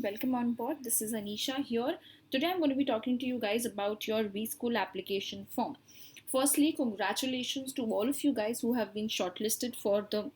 welcome on board. This is Anisha here. Today I'm going to be talking to you guys about your V-School application form. Firstly, congratulations to all of you guys who have been shortlisted for the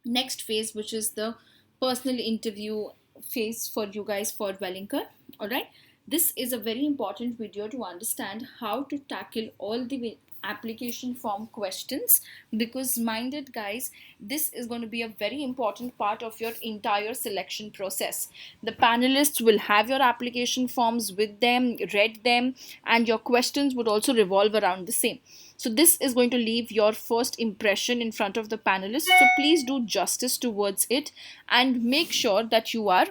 next phase, which is the personal interview phase for you guys for Wellinger. Alright, this is a very important video to understand how to tackle all the application form questions, because minded guys, this is going to be a very important part of your entire selection process. The panelists will have your application forms with them, read them, and your questions would also revolve around the same. So this is going to leave your first impression in front of the panelists. So please do justice towards it and make sure that you are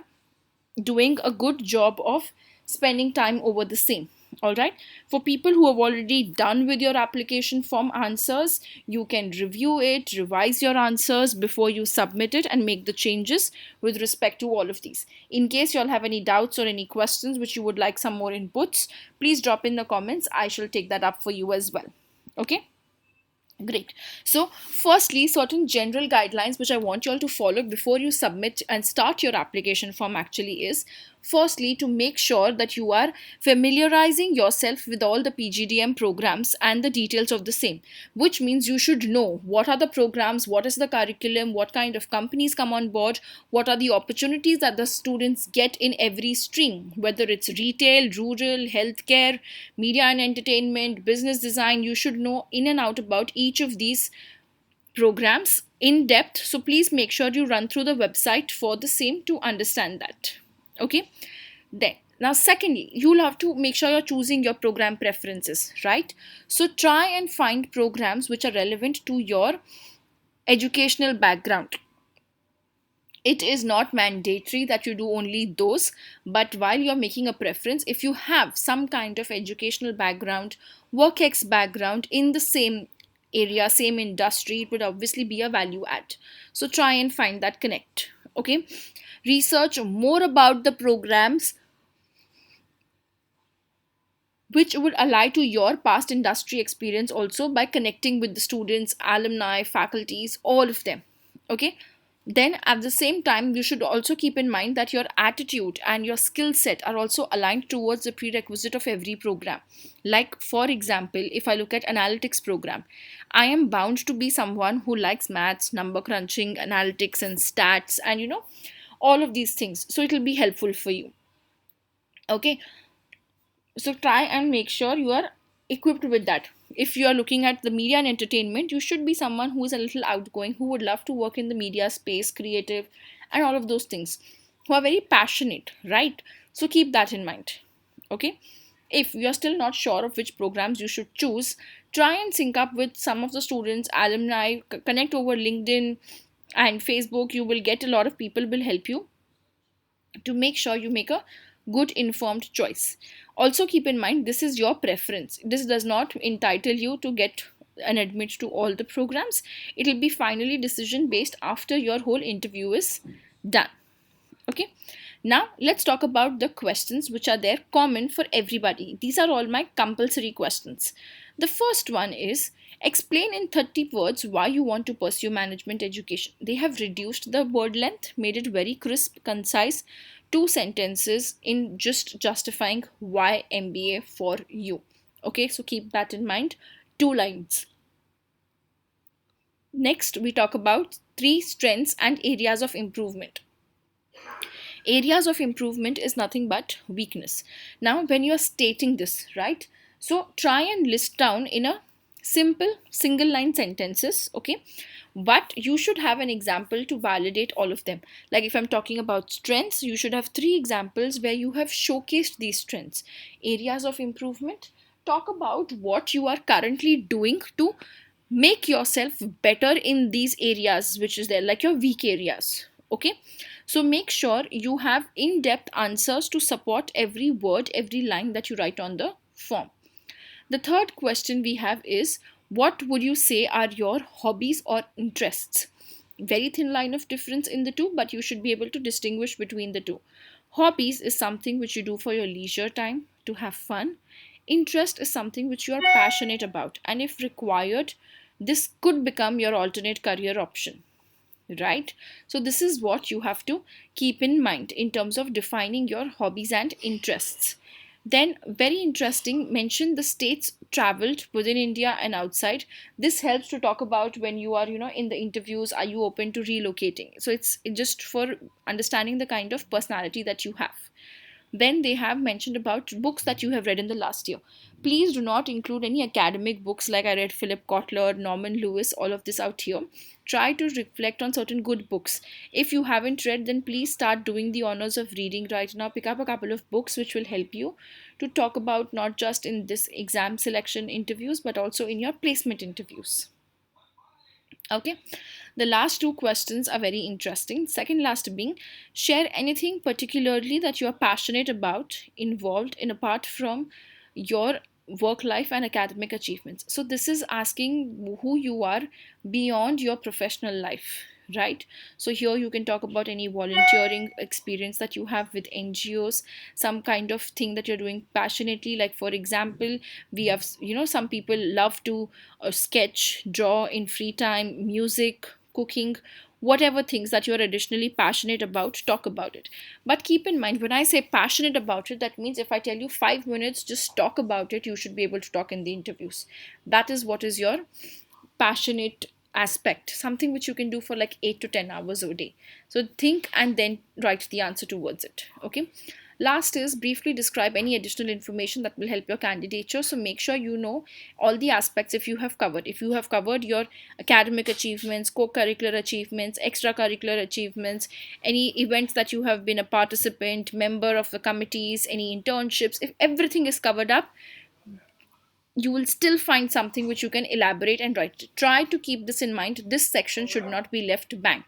doing a good job of spending time over the same. All right, for people who have already done with your application form answers, you can review it, revise your answers before you submit it, and make the changes with respect to all of these. In case you all have any doubts or any questions which you would like some more inputs, please drop in the comments. I shall take that up for you as well. Okay, great. So firstly, certain general guidelines which I want you all to follow before you submit and start your application form actually is, firstly, to make sure that you are familiarizing yourself with all the PGDM programs and the details of the same, which means you should know what are the programs, what is the curriculum, what kind of companies come on board, what are the opportunities that the students get in every stream, whether it's retail, rural, healthcare, media and entertainment, business design. You should know in and out about each of these programs in depth. So please make sure you run through the website for the same to understand that. Okay, then now secondly, you'll have to make sure you're choosing your program preferences, right? So try and find programs which are relevant to your educational background. It is not mandatory that you do only those, but while you're making a preference, if you have some kind of educational background, work ex background in the same area, same industry, it would obviously be a value add. So try and find that connect. Okay, research more about the programs which would ally to your past industry experience also by connecting with the students, alumni, faculties, all of them. Okay, then at the same time, you should also keep in mind that your attitude and your skill set are also aligned towards the prerequisite of every program. Like for example, if I look at analytics program, I am bound to be someone who likes maths, number crunching, analytics and stats, and all of these things, so it will be helpful for you. Okay, so try and make sure you are equipped with that. If you are looking at the media and entertainment, you should be someone who is a little outgoing, who would love to work in the media space, creative, and all of those things, who are very passionate, right? So keep that in mind. Okay, if you are still not sure of which programs you should choose, try and sync up with some of the students, alumni, connect over LinkedIn and Facebook. You will get a lot of people will help you to make sure you make a good informed choice. Also keep in mind, this is your preference. This does not entitle you to get an admit to all the programs. It will be finally decision based after your whole interview is done. Okay, now let's talk about the questions which are there common for everybody. These are all my compulsory questions. The first one is, explain in 30 words why you want to pursue management education. They have reduced the word length, made it very crisp, concise, two sentences in just justifying why MBA for you. Okay, so keep that in mind. 2 lines. Next, we talk about 3 strengths and areas of improvement. Areas of improvement is nothing but weakness. Now, when you are stating this, right? So try and list down in a simple single line sentences, okay? But you should have an example to validate all of them. Like if I'm talking about strengths, you should have 3 examples where you have showcased these strengths. Areas of improvement, talk about what you are currently doing to make yourself better in these areas which is there, like your weak areas. Okay, so make sure you have in-depth answers to support every word, every line that you write on the form. The third question we have is, what would you say are your hobbies or interests? Very thin line of difference in the two, but you should be able to distinguish between the two. Hobbies is something which you do for your leisure time to have fun. Interest is something which you are passionate about, and if required, this could become your alternate career option. right? So this is what you have to keep in mind in terms of defining your hobbies and interests. Then, very interesting, mention the states traveled within India and outside. This helps to talk about when you are, in the interviews, are you open to relocating? So it's just for understanding the kind of personality that you have. Then they have mentioned about books that you have read in the last year. Please do not include any academic books like I read Philip Kotler, Norman Lewis, all of this out here. Try to reflect on certain good books. If you haven't read, then please start doing the honors of reading right now. Pick up a couple of books which will help you to talk about not just in this exam selection interviews but also in your placement interviews. Okay, the last two questions are very interesting. Second last being, share anything particularly that you are passionate about, involved in apart from your work life and academic achievements. So this is asking who you are beyond your professional life, right? So here you can talk about any volunteering experience that you have with NGOs, some kind of thing that you're doing passionately. Like for example, we have, some people love to sketch, draw in free time, music, cooking, whatever things that you're additionally passionate about, talk about it. But keep in mind, when I say passionate about it, that means if I tell you 5 minutes just talk about it, you should be able to talk in the interviews. That is what is your passionate aspect, something which you can do for like 8 to 10 hours a day. So think and then write the answer towards it. Okay, last is briefly describe any additional information that will help your candidature. So make sure you know all the aspects. If you have covered your academic achievements, co-curricular achievements, extracurricular achievements, any events that you have been a participant, member of the committees, any internships, if everything is covered up, you will still find something which you can elaborate and write. Try to keep this in mind. This section should not be left blank.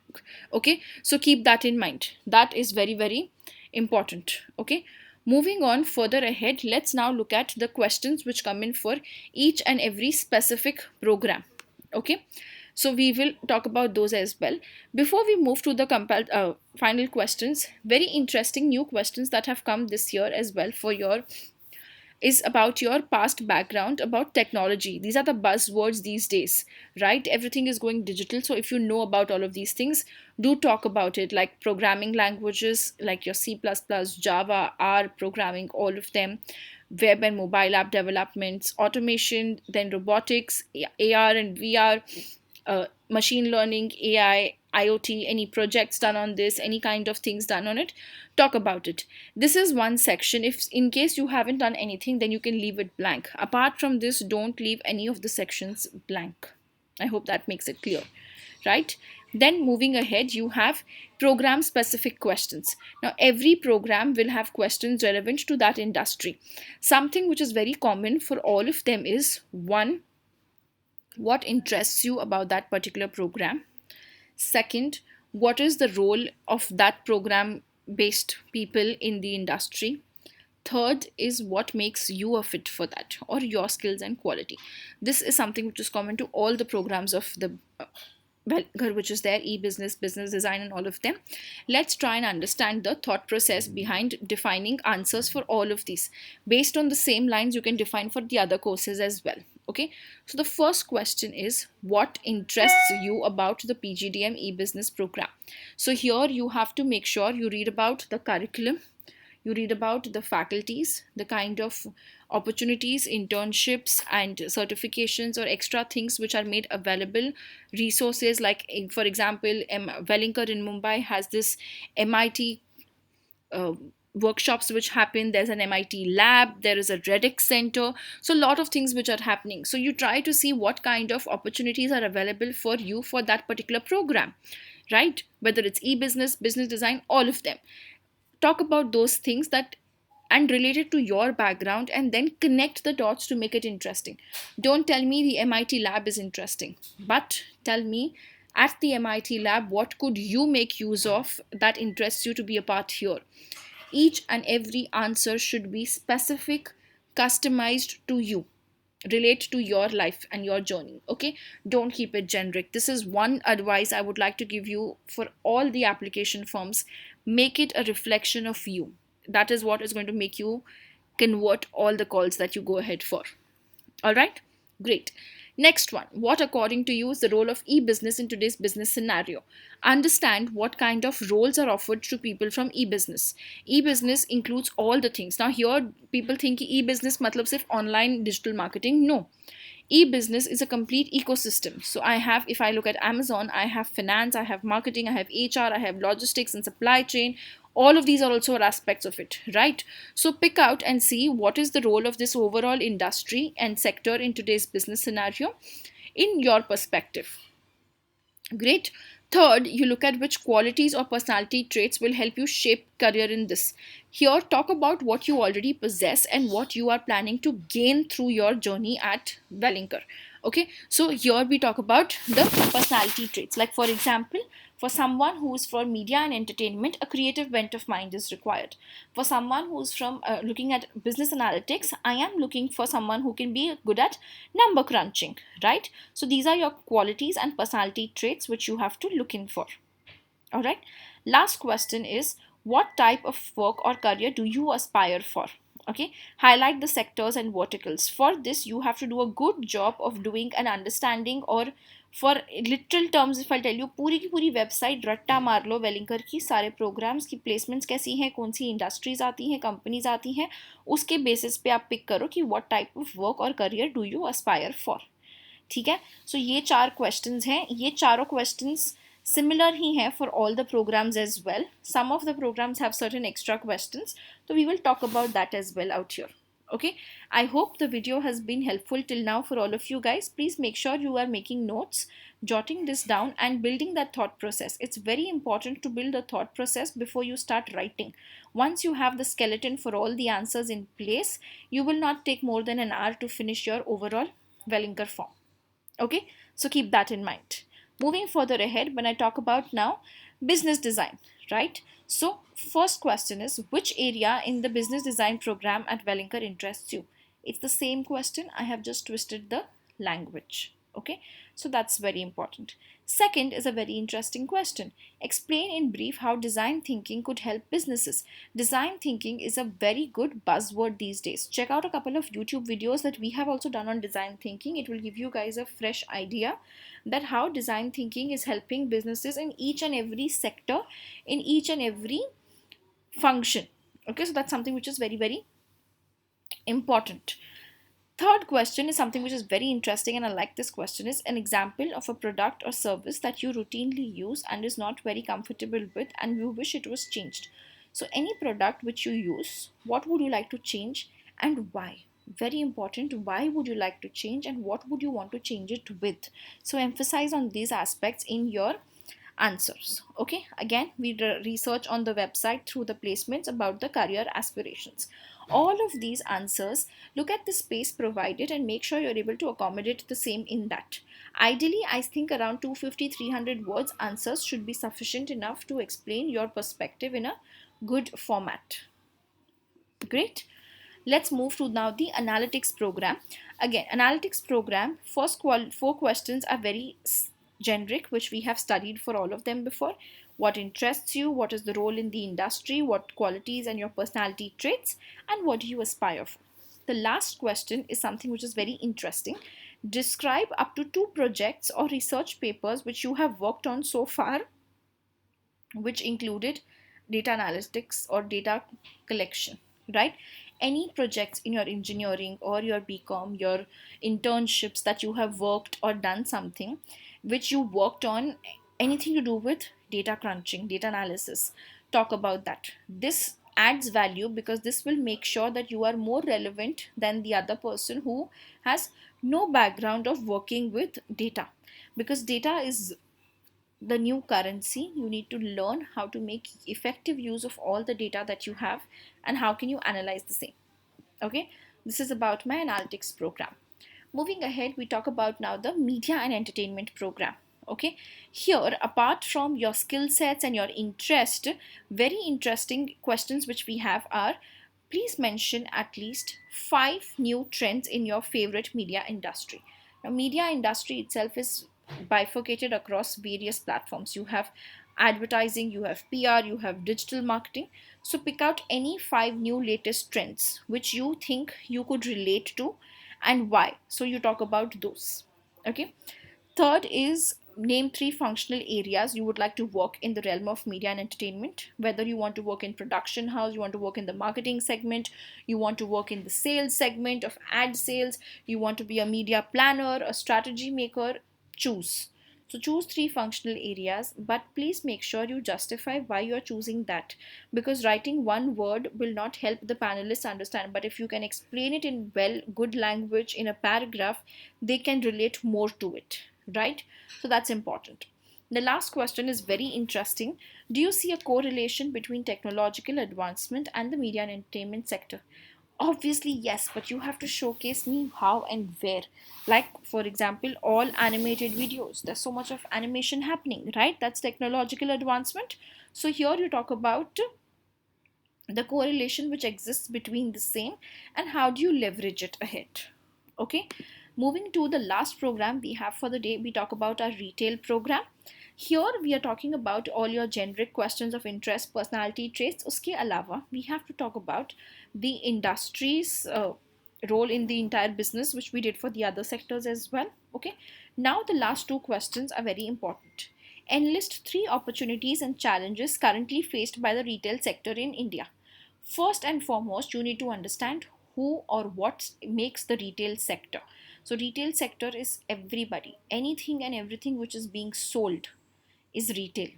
Okay, so keep that in mind. That is very, very important. Okay, moving on further ahead, let's now look at the questions which come in for each and every specific program. Okay, so we will talk about those as well. Before we move to the final questions, very interesting new questions that have come this year as well for your is about your past background about technology. These are the buzzwords these days, right? Everything is going digital. So if you know about all of these things, do talk about it, like programming languages like your C++, Java, R programming, all of them, web and mobile app developments, automation, then robotics, AR and VR, machine learning, AI, IoT, any projects done on this, any kind of things done on it, talk about it. This is one section. If in case you haven't done anything, then you can leave it blank. Apart from this, don't leave any of the sections blank. I hope that makes it clear, right? Then moving ahead, you have program specific questions. Now every program will have questions relevant to that industry. Something which is very common for all of them is one, what interests you about that particular program? Second, what is the role of that program based people in the industry? Third is what makes you a fit for that or your skills and quality. This is something which is common to all the programs of the which is there, e-business, business design, and all of them. Let's try and understand the thought process behind defining answers for all of these. Based on the same lines, you can define for the other courses as well. Okay, so the first question is, what interests you about the PGDM e-business program? So here you have to make sure you read about the curriculum, you read about the faculties, the kind of opportunities, internships, and certifications or extra things which are made available, resources like, for example, Wellinger in Mumbai has this MIT workshops which happen. There's an MIT lab, there is a REDX center, so a lot of things which are happening. So you try to see what kind of opportunities are available for you for that particular program, right? Whether it's e-business, business design, all of them. Talk about those things that and relate it to your background, and then connect the dots to make it interesting. Don't tell me the MIT lab is interesting, but tell me at the MIT lab what could you make use of that interests you to be a part here. Each and every answer should be specific, customized to you, relate to your life and your journey. Okay, don't keep it generic. This is one advice I would like to give you for all the application forms. Make it a reflection of you. That is what is going to make you convert all the calls that you go ahead for. All right, great. Next one, what according to you is the role of e-business in today's business scenario? Understand what kind of roles are offered to people from e-business. E-business includes all the things. Now here people think e-business matlab sirf online digital marketing. No. E-business is a complete ecosystem. So I have, if I look at Amazon, I have finance, I have marketing, I have HR, I have logistics and supply chain. All of these are also aspects of it, right? So pick out and see what is the role of this overall industry and sector in today's business scenario in your perspective. Great. Third, you look at which qualities or personality traits will help you shape career in this. Here, talk about what you already possess and what you are planning to gain through your journey at Wellinger. Okay, so here we talk about the personality traits. Like for example, for someone who is for media and entertainment, a creative bent of mind is required. For someone who is from looking at business analytics, I am looking for someone who can be good at number crunching, right? So these are your qualities and personality traits which you have to look in for. All right. Last question is, what type of work or career do you aspire for? Okay, highlight the sectors and verticals. For this you have to do a good job of doing an understanding, or for literal terms if I tell you, पूरी की पूरी website रट्टा मार लो वेलिंकर की, सारे programmes की placements कैसी हैं, कौन सी इंडस्ट्रीज आती हैं, कंपनीज आती हैं, उसके बेसिस पे आप पिक करो कि व्हाट टाइप ऑफ वर्क और career do you Aspire for. ठीक है, सो ये 4 क्वेश्चंस हैं. ये चारों क्वेश्चंस similar ही है for all the programs as well. Some of the programs have certain extra questions, so we will talk about that as well out here. Okay, I hope the video has been helpful till now for all of you guys. Please make sure you are making notes, jotting this down and building that thought process. It's very important to build a thought process before you start writing. Once you have the skeleton for all the answers in place, you will not take more than an hour to finish your overall Wellinger form. Okay, so keep that in mind. Moving further ahead, when I talk about now business design, right? So first question is, which area in the business design program at Wellinger interests you? It's the same question, I have just twisted the language. Okay, so that's very important. Second is a very interesting question. Explain in brief how design thinking could help businesses. Design thinking is a very good buzzword these days. Check out a couple of YouTube videos that we have also done on design thinking. It will give you guys a fresh idea that how design thinking is helping businesses in each and every sector, in each and every function. Okay, so that's something which is very, very important. Third question is something which is very interesting, and I like this question. Is an example of a product or service that you routinely use and is not very comfortable with and you wish it was changed. So any product which you use, what would you like to change and why? Very important. Why would you like to change and what would you want to change it with? So emphasize on these aspects in your answers. Okay, again we research on the website through the placements about the career aspirations. All of these answers, look at the space provided and make sure you're able to accommodate the same in that. Ideally, I think around 250-300 words answers should be sufficient enough to explain your perspective in a good format. Great. Let's move to now the analytics program. Again, analytics program, first 4 questions are very generic, which we have studied for all of them before. What interests you, what is the role in the industry, what qualities and your personality traits, and what do you aspire for. The last question is something which is very interesting. Describe up to 2 projects or research papers which you have worked on so far, which included data analytics or data collection, right? Any projects in your engineering or your BCom, your internships that you have worked or done something which you worked on, anything to do with data crunching, data analysis, talk about that. This adds value because this will make sure that you are more relevant than the other person who has no background of working with data, because data is the new currency. You need to learn how to make effective use of all the data that you have and how can you analyze the same. Okay, this is about my analytics program. Moving ahead, we talk about now the media and entertainment program. Okay, here apart from your skill sets and your interest, very interesting questions which we have are, please mention at least 5 new trends in your favorite media industry. Now media industry itself is bifurcated across various platforms. You have advertising, you have PR, you have digital marketing. So pick out any 5 new latest trends which you think you could relate to and why. So you talk about those. Okay. Third is name three functional areas you would like to work in the realm of media and entertainment. Whether you want to work in production house, you want to work in the marketing segment, you want to work in the sales segment of ad sales, you want to be a media planner, a strategy maker, choose. So choose three functional areas, but please make sure you justify why you are choosing that, because writing one word will not help the panelists understand. But if you can explain it in well, good language in a paragraph, they can relate more to it, right? So that's important. The last question is very interesting. Do you see a correlation between technological advancement and the media and entertainment sector? Obviously, yes, but you have to showcase me how and where. Like, for example, all animated videos. There's so much of animation happening, right? That's technological advancement. So, here you talk about the correlation which exists between the same and how do you leverage it ahead. Okay, moving to the last program we have for the day, we talk about our retail program. Here we are talking about all your generic questions of interest, personality traits. Uske alawa we have to talk about the industry's role in the entire business, which we did for the other sectors as well. Okay, now the last two questions are very important. Enlist three opportunities and challenges currently faced by the retail sector in India. First and foremost, you need to understand who or what makes the retail sector. So retail sector is everybody, anything and everything which is being sold is retail.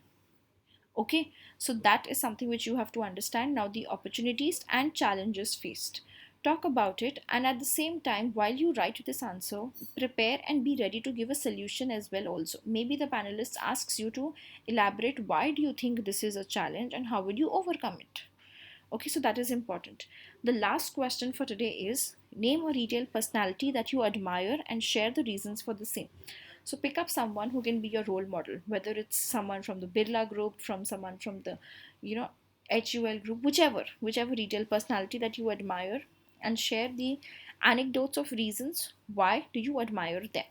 Okay, so that is something which you have to understand. Now the opportunities and challenges faced, talk about it, and at the same time while you write this answer, prepare and be ready to give a solution as well. Also, maybe the panelist asks you to elaborate why do you think this is a challenge and how would you overcome it. Okay, so that is important. The last question for today is name a retail personality that you admire and share the reasons for the same. So pick up someone who can be your role model, whether it's someone from the Birla group, from someone from the, you know, HUL group, whichever retail personality that you admire, and share the anecdotes of reasons why do you admire them.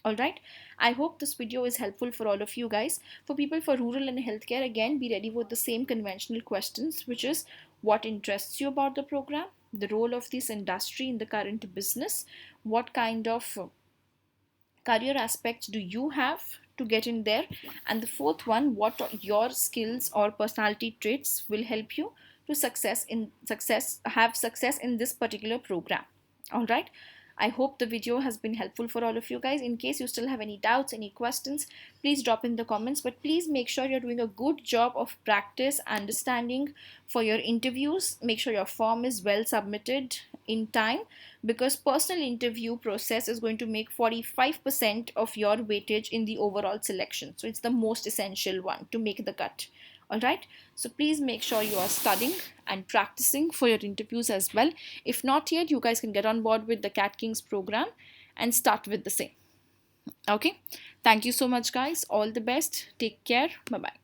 All right, I hope this video is helpful for all of you guys. For people for rural and healthcare, again be ready with the same conventional questions, which is what interests you about the program, the role of this industry in the current business, what kind of career aspects do you have to get in there, and the fourth one, what your skills or personality traits will help you to have success in this particular program. All right, I hope the video has been helpful for all of you guys. In case you still have any doubts, any questions, please drop in the comments, but please make sure you're doing a good job of practice understanding for your interviews. Make sure your form is well submitted in time, because personal interview process is going to make 45% of your weightage in the overall selection, so it's the most essential one to make the cut. All right, so please make sure you are studying and practicing for your interviews as well. If not yet, you guys can get on board with the Cat Kings program and start with the same. Okay, thank you so much guys, all the best, take care, bye bye.